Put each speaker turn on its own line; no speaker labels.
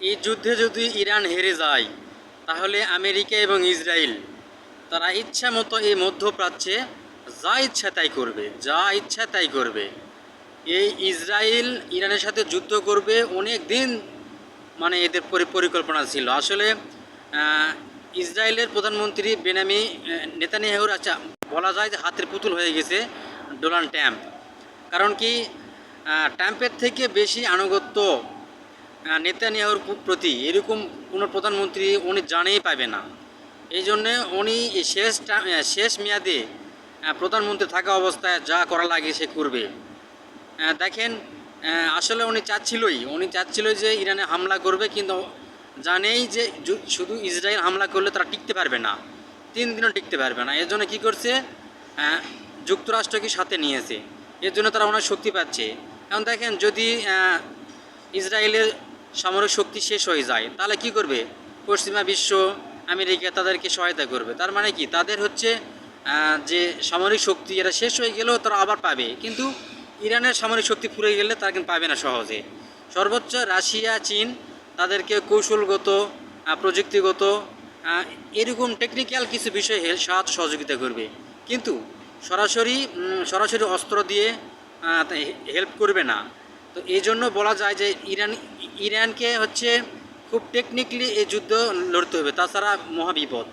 এই যুদ্ধে যদি ইরান হেরে যায় তাহলে আমেরিকা এবং ইসরায়েল তারা ইচ্ছা মতো এই মধ্যপ্রাচ্যে যা ইচ্ছা তাই করবে, যা ইচ্ছা তাই করবে। এই ইসরায়েল ইরানের সাথে যুদ্ধ করবে অনেক দিন, মানে এদের পরিকল্পনা ছিল আসলে। ইসরায়েলের প্রধানমন্ত্রী বেনামি নেতানিয়াহুর, আচ্ছা বলা যায় যে হাতের পুতুল হয়ে গেছে ডোনাল্ড ট্রাম্প। কারণ কি, ট্রাম্পের থেকে বেশি আনুগত্য নেতানিয়াহুর প্রতি এরকম কোনো প্রধানমন্ত্রী উনি জানেই পাবে না। এই জন্যে উনি শেষ মেয়াদে প্রধানমন্ত্রী থাকা অবস্থায় যা করা লাগে সে করবে। দেখেন, আসলে উনি চাচ্ছিলই যে ইরানে হামলা করবে, কিন্তু জানেই যে শুধু ইসরায়েল হামলা করলে তারা টিকতে পারবে না, 3 দিনও টিকতে পারবে না। এর জন্য কী করছে, যুক্তরাষ্ট্রকে সাথে নিয়েছে। এর জন্য তারা অনেক শক্তি পাচ্ছে। এখন দেখেন, যদি ইসরায়েলের সামরিক শক্তি শেষ হয়ে যায় তাহলে কি করবে পশ্চিমা বিশ্ব, আমেরিকা তাদেরকে সহায়তা করবে। তার মানে কি, তাদের হচ্ছে যে সামরিক শক্তি এরা শেষ হয়ে গেলেও তারা আবার পাবে, কিন্তু ইরানের সামরিক শক্তি ফুরিয়ে গেলে তারা কিন্তু পাবে না সহজে। সর্বোচ্চ রাশিয়া, চীন তাদেরকে কৌশলগত, প্রযুক্তিগত, এরকম টেকনিক্যাল কিছু বিষয়ে সাহায্য সহযোগিতা করবে, কিন্তু সরাসরি অস্ত্র দিয়ে হেল্প করবে না। তো এই জন্য বলা যায় যে ইরানকে হচ্ছে খুব টেকনিক্যালি এই যুদ্ধ লড়তে হবে, তাছাড়া মহাবিপদ।